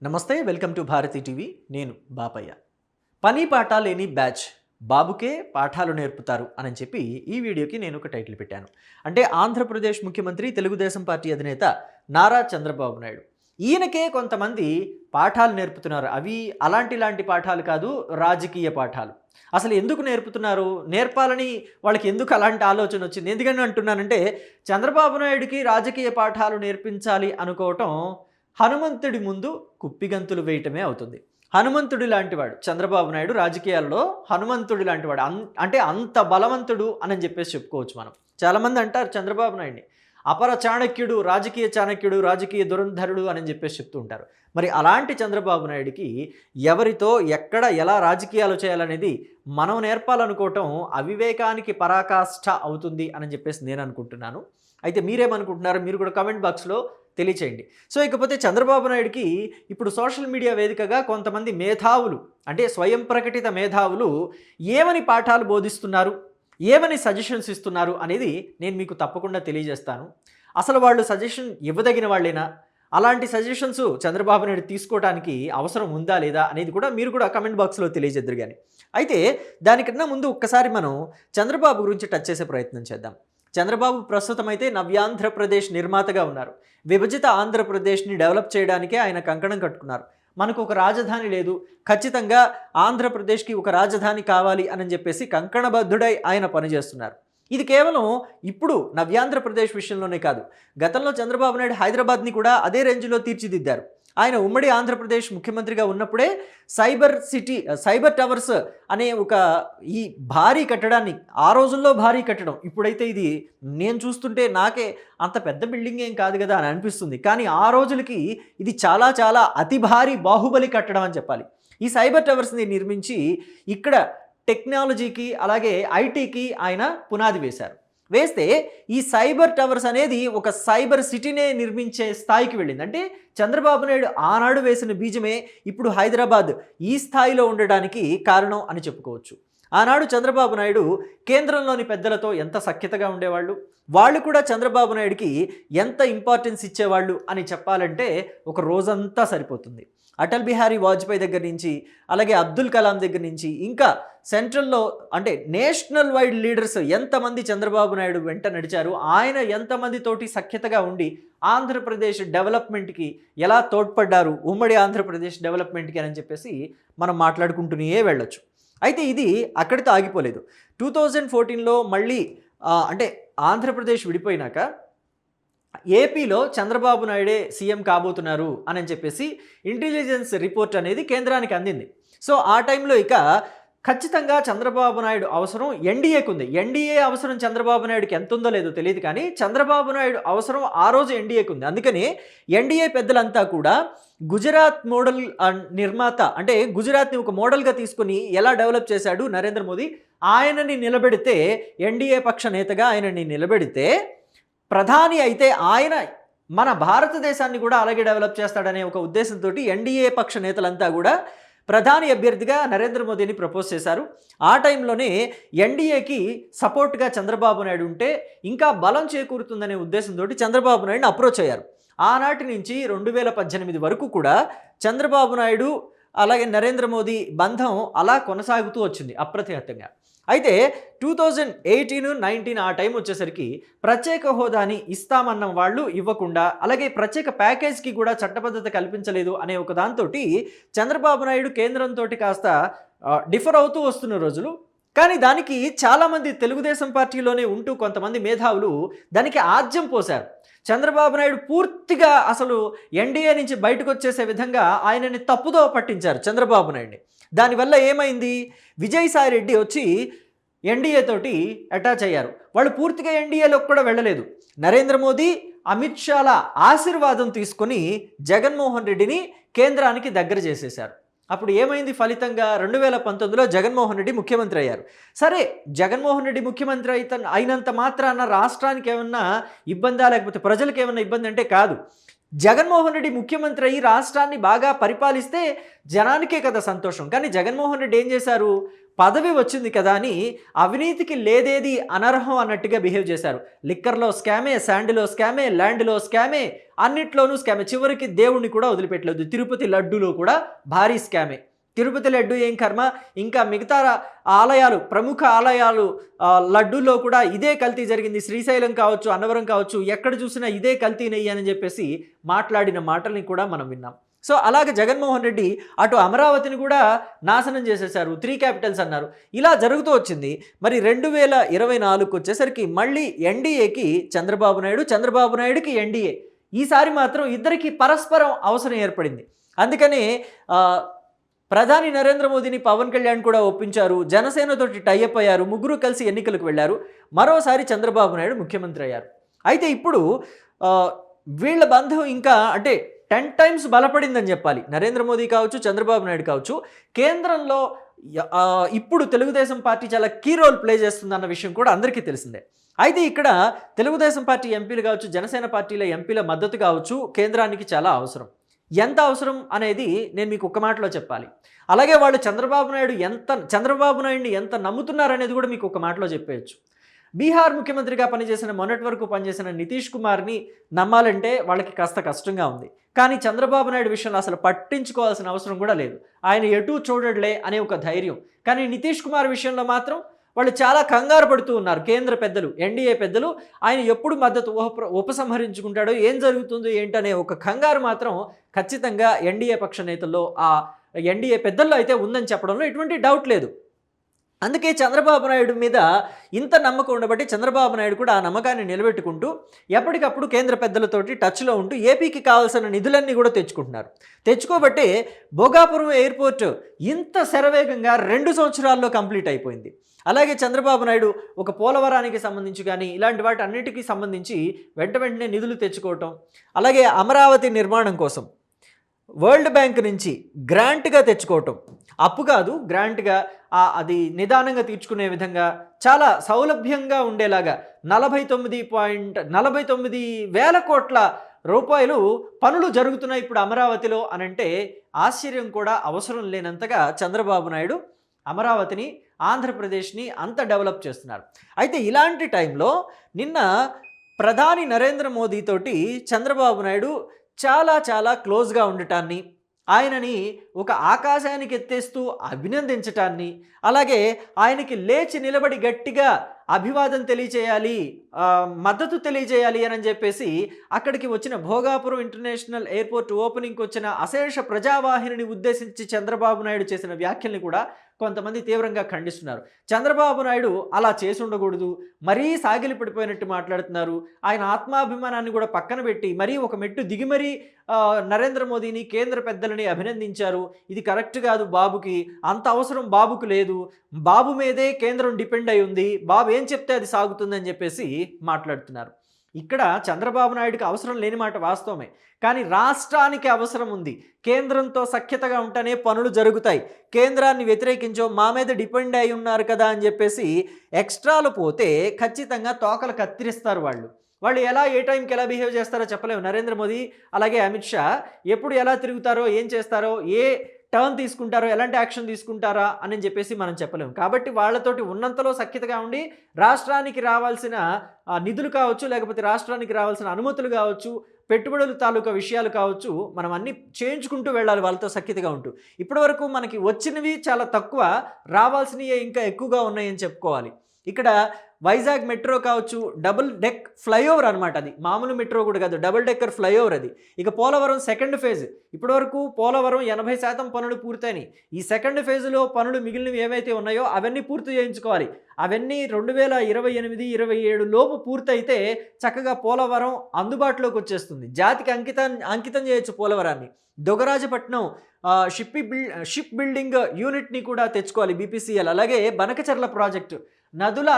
నమస్తే, welcome to Bharati TV. నేను బాపయ్య. పని పాట లేని బ్యాచ్ బాబుకే పాఠాలు నేర్పుతారు అని చెప్పి ఈ వీడియోకి నేను ఒక టైటిల్ పెట్టాను. అంటే ఆంధ్రప్రదేశ్ ముఖ్యమంత్రి, తెలుగుదేశం పార్టీ అధినేత నారా చంద్రబాబు నాయుడు, ఈయనకే కొంతమంది పాఠాలు నేర్పుతున్నారు. అవి అలాంటి పాఠాలు కాదు, రాజకీయ పాఠాలు. అసలు ఎందుకు నేర్పుతున్నారు, నేర్పాలని వాళ్ళకి ఎందుకు అలాంటి ఆలోచన వచ్చింది? ఎందుకని అంటున్నానంటే, చంద్రబాబు నాయుడికి రాజకీయ పాఠాలు నేర్పించాలి అనుకోవటం హనుమంతుడి ముందు కుప్పిగంతులు వేయటమే అవుతుంది. హనుమంతుడి లాంటివాడు చంద్రబాబు నాయుడు, రాజకీయాల్లో హనుమంతుడి లాంటివాడు. అంటే అంత బలవంతుడు అని చెప్పేసి చెప్పుకోవచ్చు మనం. చాలామంది అంటారు చంద్రబాబు నాయుడిని అపర చాణక్యుడు, రాజకీయ చాణక్యుడు, రాజకీయ దురంధరుడు అని చెప్పేసి చెప్తూ ఉంటారు. మరి అలాంటి చంద్రబాబు నాయుడికి ఎవరితో ఎక్కడ ఎలా రాజకీయాలు చేయాలనేది మనం నేర్పాలనుకోవటం అవివేకానికి పరాకాష్ఠ అవుతుంది అని చెప్పేసి నేను అనుకుంటున్నాను. అయితే మీరేమనుకుంటున్నారు? మీరు కూడా కామెంట్ బాక్స్లో తెలియచేయండి. సో ఇకపోతే చంద్రబాబు నాయుడికి ఇప్పుడు సోషల్ మీడియా వేదికగా కొంతమంది మేధావులు, అంటే స్వయం ప్రకటిత మేధావులు ఏమని పాఠాలు బోధిస్తున్నారు, ఏమని సజెషన్స్ ఇస్తున్నారు అనేది నేను మీకు తప్పకుండా తెలియజేస్తాను. అసలు వాళ్ళు సజెషన్ ఇవ్వదగిన వాళ్ళేనా? అలాంటి సజెషన్స్ చంద్రబాబు నాయుడు తీసుకోవడానికి అవసరం ఉందా లేదా అనేది కూడా మీరు కూడా కమెంట్ బాక్స్లో తెలియజేద్దరు. కానీ అయితే దానికన్నా ముందు ఒక్కసారి మనం చంద్రబాబు గురించి టచ్ చేసే ప్రయత్నం చేద్దాం. చంద్రబాబు ప్రస్తుతం అయితే నవ్యాంధ్రప్రదేశ్ నిర్మాతగా ఉన్నారు. విభజిత ఆంధ్రప్రదేశ్ని డెవలప్ చేయడానికే ఆయన కంకణం కట్టుకున్నారు. మనకు ఒక రాజధాని లేదు, ఖచ్చితంగా ఆంధ్రప్రదేశ్కి ఒక రాజధాని కావాలి అని చెప్పేసి కంకణబద్ధుడై ఆయన పనిచేస్తున్నారు. ఇది కేవలం ఇప్పుడు నవ్యాంధ్రప్రదేశ్ విషయంలోనే కాదు, గతంలో చంద్రబాబు నాయుడు హైదరాబాద్ని కూడా అదే రేంజ్లో తీర్చిదిద్దారు. ఆయన ఉమ్మడి ఆంధ్రప్రదేశ్ ముఖ్యమంత్రిగా ఉన్నప్పుడే సైబర్ టవర్స్ అనే ఒక ఈ భారీ కట్టడాన్ని, ఆ రోజుల్లో భారీ కట్టడం, ఇప్పుడైతే ఇది నేను చూస్తుంటే నాకే అంత పెద్ద బిల్డింగ్ ఏం కాదు కదా అని అనిపిస్తుంది. కానీ ఆ రోజులకి ఇది చాలా చాలా అతి భారీ బాహుబలి కట్టడం అని చెప్పాలి. ఈ సైబర్ టవర్స్ని నిర్మించి ఇక్కడ టెక్నాలజీకి అలాగే ఐటీకి ఆయన పునాది వేస్తే ఈ సైబర్ టవర్స్ అనేది ఒక సైబర్ సిటీనే నిర్మించే స్థాయికి వెళ్ళింది. అంటే చంద్రబాబు నాయుడు ఆనాడు వేసిన బీజమే ఇప్పుడు హైదరాబాద్ ఈ స్థాయిలో ఉండడానికి కారణం అని చెప్పుకోవచ్చు. ఆనాడు చంద్రబాబు నాయుడు కేంద్రంలోని పెద్దలతో ఎంత సఖ్యతగా ఉండేవాళ్ళు, వాళ్ళు కూడా చంద్రబాబు నాయుడికి ఎంత ఇంపార్టెన్స్ ఇచ్చేవాళ్ళు అని చెప్పాలంటే ఒక రోజంతా సరిపోతుంది. అటల్ బిహారీ వాజ్పేయి దగ్గర నుంచి, అలాగే అబ్దుల్ కలాం దగ్గర నుంచి, ఇంకా సెంట్రల్లో అంటే నేషనల్ వైడ్ లీడర్స్ ఎంతమంది చంద్రబాబు నాయుడు వెంట నడిచారు, ఆయన ఎంతమందితోటి సఖ్యతగా ఉండి ఆంధ్రప్రదేశ్ డెవలప్మెంట్కి ఎలా తోడ్పడ్డారు, ఉమ్మడి ఆంధ్రప్రదేశ్ డెవలప్మెంట్కి అని చెప్పేసి మనం మాట్లాడుకుంటూనే వెళ్ళొచ్చు. అయితే ఇది అక్కడితో ఆగిపోలేదు. 2014లో మళ్ళీ అంటే ఆంధ్రప్రదేశ్ విడిపోయినాక ఏపీలో చంద్రబాబు నాయుడే సీఎం కాబోతున్నారు అని చెప్పేసి ఇంటెలిజెన్స్ రిపోర్ట్ అనేది కేంద్రానికి అందింది. సో ఆ టైంలో ఇక ఖచ్చితంగా చంద్రబాబు నాయుడు అవసరం ఎన్డీఏకు ఉంది. ఎన్డీఏ అవసరం చంద్రబాబు నాయుడుకి ఎంత ఉందో లేదో తెలియదు, కానీ చంద్రబాబు నాయుడు అవసరం ఆ రోజు ఎన్డీఏకు ఉంది. అందుకని ఎన్డీఏ పెద్దలంతా కూడా గుజరాత్ మోడల్ నిర్మాత, అంటే గుజరాత్ని ఒక మోడల్గా తీసుకుని ఎలా డెవలప్ చేశాడు నరేంద్ర మోదీ, ఆయనని నిలబెడితే, ఎన్డీఏ పక్ష నేతగా ఆయనని నిలబెడితే ప్రధాని అయితే ఆయన మన భారతదేశాన్ని కూడా అలాగే డెవలప్ చేస్తాడనే ఒక ఉద్దేశంతో ఎన్డీఏ పక్ష నేతలంతా కూడా ప్రధాని అభ్యర్థిగా నరేంద్ర మోదీని ప్రపోజ్ చేశారు. ఆ టైంలోనే ఎన్డీఏకి సపోర్ట్గా చంద్రబాబు నాయుడు ఉంటే ఇంకా బలం చేకూరుతుందనే ఉద్దేశంతో చంద్రబాబు నాయుడుని అప్రోచ్ అయ్యారు. ఆనాటి నుంచి 2018 వరకు కూడా చంద్రబాబు నాయుడు అలాగే నరేంద్ర మోదీ బంధం అలా కొనసాగుతూ వచ్చింది అప్రతిహతంగా. అయితే 2018-19 ఆ టైం వచ్చేసరికి ప్రత్యేక హోదాని ఇస్తామన్న వాళ్ళు ఇవ్వకుండా, అలాగే ప్రత్యేక ప్యాకేజ్కి కూడా చట్టబద్ధత కల్పించలేదు అనే ఒక దాంతో చంద్రబాబు నాయుడు కేంద్రంతో కాస్త డిఫర్ అవుతూ వస్తున్న రోజులు. కానీ దానికి చాలామంది తెలుగుదేశం పార్టీలోనే ఉంటూ కొంతమంది మేధావులు దానికి ఆజ్యం పోశారు. చంద్రబాబు నాయుడు పూర్తిగా అసలు ఎన్డీఏ నుంచి బయటకు వచ్చేసే విధంగా ఆయనని తప్పుదో పట్టించారు చంద్రబాబు నాయుడిని. దానివల్ల ఏమైంది, విజయసాయి రెడ్డి వచ్చి ఎన్డీఏ తోటి అటాచ్ అయ్యారు. వాళ్ళు పూర్తిగా ఎన్డీఏలోకి కూడా వెళ్ళలేదు. నరేంద్ర మోదీ, అమిత్ షాల ఆశీర్వాదం తీసుకొని జగన్మోహన్ రెడ్డిని కేంద్రానికి దగ్గర చేసేశారు. అప్పుడు ఏమైంది ఫలితంగా, 2019లో జగన్మోహన్ రెడ్డి ముఖ్యమంత్రి అయ్యారు. సరే, జగన్మోహన్ రెడ్డి ముఖ్యమంత్రి అయినంత మాత్రాన రాష్ట్రానికి ఏమన్నా ఇబ్బందా, లేకపోతే ప్రజలకు ఏమన్నా ఇబ్బంది అంటే కాదు. జగన్మోహన్ రెడ్డి ముఖ్యమంత్రి అయ్యి రాష్ట్రాన్ని బాగా పరిపాలిస్తే జనానికే కదా సంతోషం. కానీ జగన్మోహన్ రెడ్డి ఏం చేశారు, పదవి వచ్చింది కదా అని అవినీతికి లేదేది అనర్హం అన్నట్టుగా బిహేవ్ చేశారు. లిక్కర్లో స్కామే, శాండ్లో స్కామే, ల్యాండ్లో స్కామే, అన్నిట్లోనూ స్కామే. చివరికి దేవుణ్ణి కూడా వదిలిపెట్టలేదు. తిరుపతి లడ్డూలో కూడా భారీ స్కామే. తిరుపతి లడ్డు ఏం కర్మ, ఇంకా మిగతా ఆలయాలు, ప్రముఖ ఆలయాలు లడ్డూల్లో కూడా ఇదే కల్తీ జరిగింది. శ్రీశైలం కావచ్చు, అన్నవరం కావచ్చు, ఎక్కడ చూసినా ఇదే కల్తీ నెయ్యి అని చెప్పేసి మాట్లాడిన మాటల్ని కూడా మనం విన్నాం. సో అలాగే జగన్మోహన్ రెడ్డి అటు అమరావతిని కూడా నాశనం చేసేశారు, 3 క్యాపిటల్స్ అన్నారు. ఇలా జరుగుతూ వచ్చింది. మరి 2024కు వచ్చేసరికి మళ్ళీ ఎన్డీఏకి చంద్రబాబు నాయుడు, చంద్రబాబు నాయుడుకి ఎన్డీఏ. ఈసారి మాత్రం ఇద్దరికి పరస్పరం అవసరం ఏర్పడింది. అందుకనే ప్రధాని నరేంద్ర మోదీని పవన్ కళ్యాణ్ కూడా ఒప్పించారు. జనసేనతోటి టైఅప్ అయ్యారు. ముగ్గురు కలిసి ఎన్నికలకు వెళ్ళారు. మరోసారి చంద్రబాబు నాయుడు ముఖ్యమంత్రి అయ్యారు. అయితే ఇప్పుడు వీళ్ళ బంధం ఇంకా అంటే 10 టైమ్స్ బలపడిందని చెప్పాలి. నరేంద్ర మోదీ కావచ్చు, చంద్రబాబు నాయుడు కావచ్చు. కేంద్రంలో ఇప్పుడు తెలుగుదేశం పార్టీ చాలా కీ రోల్ ప్లే చేస్తుందన్న విషయం కూడా అందరికీ తెలిసిందే. అయితే ఇక్కడ తెలుగుదేశం పార్టీ ఎంపీలు కావచ్చు, జనసేన పార్టీల ఎంపీల మద్దతు కావచ్చు కేంద్రానికి చాలా అవసరం. ఎంత అవసరం అనేది నేను మీకు ఒక్క మాటలో చెప్పాలి. అలాగే వాళ్ళు చంద్రబాబు నాయుడిని ఎంత నమ్ముతున్నారనేది కూడా మీకు ఒక మాటలో చెప్పేయచ్చు. బీహార్ ముఖ్యమంత్రిగా మొన్నటి వరకు పనిచేసిన నితీష్ కుమార్ని నమ్మాలంటే వాళ్ళకి కాస్త కష్టంగా ఉంది. కానీ చంద్రబాబు నాయుడు విషయంలో అసలు పట్టించుకోవాల్సిన అవసరం కూడా లేదు. ఆయన ఎటూ చూడట్లే అనే ఒక ధైర్యం. కానీ నితీష్ కుమార్ విషయంలో మాత్రం వాళ్ళు చాలా కంగారు పడుతూ ఉన్నారు. కేంద్ర పెద్దలు, ఎన్డీఏ పెద్దలు ఆయన ఎప్పుడు మద్దతు ఉపసంహరించుకుంటాడో, ఏం జరుగుతుందో ఏంటనే ఒక కంగారు మాత్రం ఖచ్చితంగా ఎన్డీఏ పక్ష నేతల్లో, ఆ ఎన్డీఏ పెద్దల్లో అయితే ఉందని చెప్పడంలో ఎటువంటి డౌట్ లేదు. అందుకే చంద్రబాబు నాయుడు మీద ఇంత నమ్మకం ఉండబట్టి చంద్రబాబు నాయుడు కూడా ఆ నమ్మకాన్ని నిలబెట్టుకుంటూ ఎప్పటికప్పుడు కేంద్ర పెద్దలతోటి టచ్లో ఉంటూ ఏపీకి కావాల్సిన నిధులన్నీ కూడా తెచ్చుకుంటున్నారు. తెచ్చుకోబట్టే భోగాపురం ఎయిర్పోర్ట్ ఇంత శరవేగంగా 2 సంవత్సరాల్లో కంప్లీట్ అయిపోయింది. అలాగే చంద్రబాబు నాయుడు ఒక పోలవరానికి సంబంధించి కానీ ఇలాంటి వాటి అన్నిటికీ సంబంధించి వెంటనే నిధులు తెచ్చుకోవటం, అలాగే అమరావతి నిర్మాణం కోసం వరల్డ్ బ్యాంక్ నుంచి గ్రాంట్గా తెచ్చుకోవటం, అప్పు కాదు గ్రాంట్గా, అది నిదానంగా తీర్చుకునే విధంగా చాలా సౌలభ్యంగా ఉండేలాగా 49 వేల కోట్ల రూపాయలు పనులు జరుగుతున్నాయి ఇప్పుడు అమరావతిలో అనంటే ఆశ్చర్యం కూడా అవసరం లేనంతగా చంద్రబాబు నాయుడు అమరావతిని, ఆంధ్రప్రదేశ్ని అంత డెవలప్ చేస్తున్నారు. అయితే ఇలాంటి టైంలో నిన్న ప్రధాని నరేంద్ర మోదీతోటి చంద్రబాబు నాయుడు చాలా క్లోజ్గా ఉండటాన్ని, ఆయనని ఒక ఆకాశానికి ఎత్తేస్తూ అభినందించటాన్ని, అలాగే ఆయనకి లేచి నిలబడి గట్టిగా అభివాదం తెలియజేయాలి, మద్దతు తెలియజేయాలి అని చెప్పేసి అక్కడికి వచ్చిన భోగాపురం ఇంటర్నేషనల్ ఎయిర్పోర్ట్ ఓపెనింగ్కి వచ్చిన అశేష ప్రజావాహినిని ఉద్దేశించి చంద్రబాబు నాయుడు చేసిన వ్యాఖ్యల్ని కూడా కొంతమంది తీవ్రంగా ఖండిస్తున్నారు. చంద్రబాబు నాయుడు అలా చేసి ఉండకూడదు, మరీ సాగిలి పడిపోయినట్టు మాట్లాడుతున్నారు. ఆయన ఆత్మాభిమానాన్ని కూడా పక్కన పెట్టి మరీ ఒక మెట్టు దిగి మరీ నరేంద్ర మోదీని, కేంద్ర పెద్దలని అభినందించారు. ఇది కరెక్ట్ కాదు, బాబుకి అంత అవసరం బాబుకు లేదు, బాబు మీదే కేంద్రం డిపెండ్ అయి ఉంది, బాబు ఏం చెప్తే అది సాగుతుందని చెప్పేసి మాట్లాడుతున్నారు. ఇక్కడ చంద్రబాబు నాయుడుకి అవసరం లేని మాట వాస్తవమే, కానీ రాష్ట్రానికి అవసరం ఉంది. కేంద్రంతో సఖ్యతగా ఉంటేనే పనులు జరుగుతాయి. కేంద్రాన్ని వ్యతిరేకించో మా మీద డిపెండ్ అయి ఉన్నారు కదా అని చెప్పేసి ఎక్స్ట్రాలు పోతే ఖచ్చితంగా తోకలు కత్తిరిస్తారు వాళ్ళు ఎలా ఏ టైంకి ఎలా బిహేవ్ చేస్తారో చెప్పలేము. నరేంద్ర మోదీ అలాగే అమిత్ షా ఎప్పుడు ఎలా తిరుగుతారో, ఏం చేస్తారో, ఏ టర్న్ తీసుకుంటారో, ఎలాంటి యాక్షన్ తీసుకుంటారా అని చెప్పేసి మనం చెప్పలేము. కాబట్టి వాళ్ళతోటి ఉన్నంతలో సఖ్యతగా ఉండి రాష్ట్రానికి రావాల్సిన నిధులు కావచ్చు, లేకపోతే రాష్ట్రానికి రావాల్సిన అనుమతులు కావచ్చు, పెట్టుబడుల తాలూకా విషయాలు కావచ్చు, మనం అన్నీ చేయించుకుంటూ వెళ్ళాలి వాళ్ళతో సఖ్యతగా ఉంటూ. ఇప్పటివరకు మనకి వచ్చినవి చాలా తక్కువ, రావాల్సినవి ఇంకా ఎక్కువగా ఉన్నాయని చెప్పుకోవాలి. ఇక్కడ వైజాగ్ మెట్రో కావచ్చు, డబుల్ డెక్ ఫ్లైఓవర్ అనమాట, అది మామూలు మెట్రో కూడా కాదు, డబుల్ డెక్కర్ ఫ్లైఓవర్ అది. ఇక పోలవరం సెకండ్ ఫేజ్, ఇప్పటివరకు పోలవరం 80% పనులు పూర్తయినాయి. ఈ సెకండ్ ఫేజ్లో పనులు మిగిలినవి ఏవైతే ఉన్నాయో అవన్నీ పూర్తి చేయించుకోవాలి. అవన్నీ 2028-27 లోపు పూర్తయితే చక్కగా పోలవరం అందుబాటులోకి వచ్చేస్తుంది. జాతికి అంకితం చేయొచ్చు పోలవరాన్ని. దొగరాజపట్నం షిప్ బిల్డింగ్ యూనిట్ని కూడా తెచ్చుకోవాలి, BPCL. అలాగే బనకచర్ల ప్రాజెక్టు, నదుల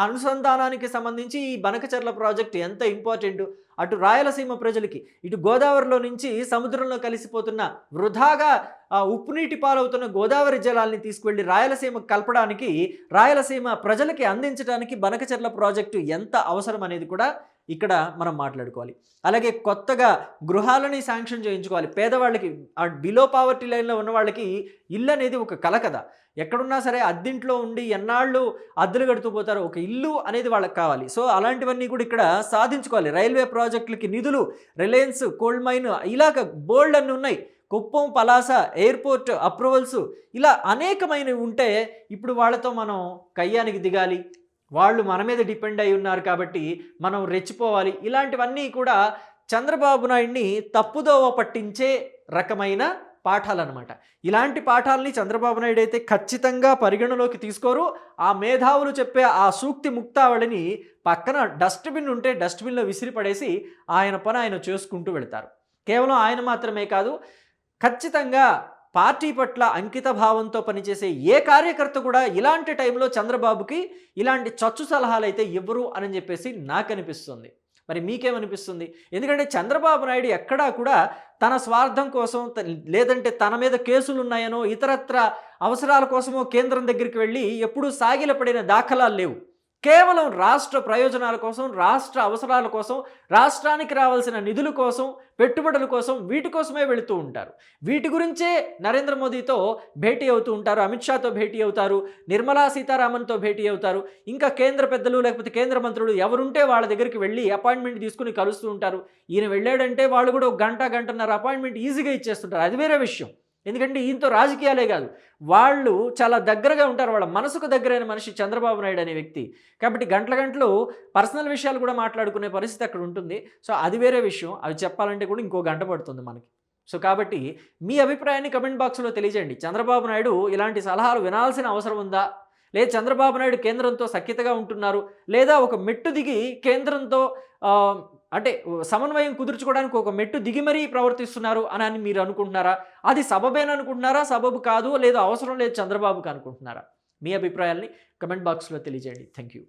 అనుసంధానానికి సంబంధించి ఈ బనకచర్ల ప్రాజెక్టు ఎంత ఇంపార్టెంట్. అటు రాయలసీమ ప్రజలకి, ఇటు గోదావరిలో నుంచి సముద్రంలో కలిసిపోతున్న వృధాగా ఉప్పు నీటి పాలవుతున్న గోదావరి జలాల్ని తీసుకువెళ్ళి రాయలసీమ కలపడానికి, రాయలసీమ ప్రజలకి అందించడానికి బనకచర్ల ప్రాజెక్టు ఎంత అవసరం అనేది కూడా ఇక్కడ మనం మాట్లాడుకోవాలి. అలాగే కొత్తగా గృహాలని శాంక్షన్ చేయించుకోవాలి. పేదవాళ్ళకి బిలో పావర్టీ లైన్‌లో ఉన్న వాళ్ళకి ఇల్లు అనేది ఒక కల కదా! ఎక్కడున్నా సరే అద్దింట్లో ఉండి ఎన్నాళ్ళు అద్దెలు కడుతూ పోతారో ఒక ఇల్లు అనేది వాళ్ళకి కావాలి. సో అలాంటివన్నీ కూడా ఇక్కడ సాధించుకోవాలి. రైల్వే ప్రాజెక్టులకి నిధులు, రిలయన్స్ కోల్డ్ మైన్ ఇలాగ బోలెడన్ని ఉన్నాయి. కుప్పం, పలాస ఎయిర్‌పోర్ట్ అప్రూవల్స్ ఇలా అనేకమైనవి ఉంటే ఇప్పుడు వాళ్ళతో మనం కయ్యానికి దిగాలి. వాళ్ళు మన మీద డిపెండ్ అయి ఉన్నారు కాబట్టి మనం రెచ్చిపోవాలి. ఇలాంటివన్నీ కూడా చంద్రబాబు నాయుడిని తప్పుదోవ పట్టించే రకమైన పాఠాలన్నమాట. ఇలాంటి పాఠాలని చంద్రబాబు నాయుడు అయితే ఖచ్చితంగా పరిగణలోకి తీసుకోరు. ఆ మేధావులు చెప్పే ఆ సూక్తి ముక్తావళిని పక్కన డస్ట్‌బిన్ ఉంటే డస్ట్‌బిన్‌లో విసిరి పడేసి ఆయన పని ఆయన చేసుకుంటూ వెళ్తారు. కేవలం ఆయన మాత్రమే కాదు, ఖచ్చితంగా పార్టీ పట్ల అంకిత భావంతో పనిచేసే ఏ కార్యకర్త కూడా ఇలాంటి టైంలో చంద్రబాబుకి ఇలాంటి చచ్చు సలహాలైతే ఇవ్వరు అని చెప్పేసి నాకు అనిపిస్తుంది. మరి మీకేమనిపిస్తుంది? ఎందుకంటే చంద్రబాబు నాయుడు ఎక్కడా కూడా తన స్వార్థం కోసం లేదంటే తన మీద కేసులు ఉన్నాయనో ఇతరత్ర అవసరాల కోసమో కేంద్రం దగ్గరికి వెళ్ళి ఎప్పుడూ సాగిలపడిన దాఖలాలు లేవు. కేవలం రాష్ట్ర ప్రయోజనాల కోసం, రాష్ట్ర అవసరాల కోసం, రాష్ట్రానికి రావాల్సిన నిధుల కోసం, పెట్టుబడుల కోసం వీటి కోసమే వెళుతూ ఉంటారు. వీటి గురించే నరేంద్ర మోదీతో భేటీ అవుతూ ఉంటారు, అమిత్ షాతో భేటీ అవుతారు, నిర్మలా సీతారామన్తో భేటీ అవుతారు, ఇంకా కేంద్ర పెద్దలు లేకపోతే కేంద్ర మంత్రులు ఎవరుంటే వాళ్ళ దగ్గరికి వెళ్ళి అపాయింట్మెంట్ తీసుకుని కలుస్తూ ఉంటారు. ఈయన వెళ్ళాడంటే వాళ్ళు కూడా ఒక గంట, గంటన్నర అపాయింట్మెంట్ ఈజీగా ఇచ్చేస్తుంటారు. అది వేరే విషయం. ఎందుకంటే ఈయనతో రాజకీయాలే కాదు, వాళ్ళు చాలా దగ్గరగా ఉంటారు. వాళ్ళ మనసుకు దగ్గరైన మనిషి చంద్రబాబు నాయుడు అనే వ్యక్తి. కాబట్టి గంటల గంటలు పర్సనల్ విషయాలు కూడా మాట్లాడుకునే పరిస్థితి అక్కడ ఉంటుంది. సో అది వేరే విషయం. అవి చెప్పాలంటే కూడా ఇంకో గంట పడుతుంది మనకి. సో కాబట్టి మీ అభిప్రాయాన్ని కమెంట్ బాక్స్లో తెలియజేయండి. చంద్రబాబు నాయుడు ఇలాంటి సలహాలు వినాల్సిన అవసరం ఉందా? లేదా చంద్రబాబు నాయుడు కేంద్రంతో సఖ్యతగా ఉంటున్నారు, లేదా ఒక మెట్టు దిగి కేంద్రంతో అంటే సమన్వయం కుదుర్చుకోవడానికి ఒక మెట్టు దిగి మరీ ప్రవర్తిస్తున్నారు అని మీరు అనుకుంటున్నారా? అది సబబేననుకుంటున్నారా? సబబు కాదు, లేదా అవసరం లేదు చంద్రబాబుకి అనుకుంటున్నారా? మీ అభిప్రాయాల్ని కమెంట్ బాక్స్లో తెలియజేయండి. Thank you.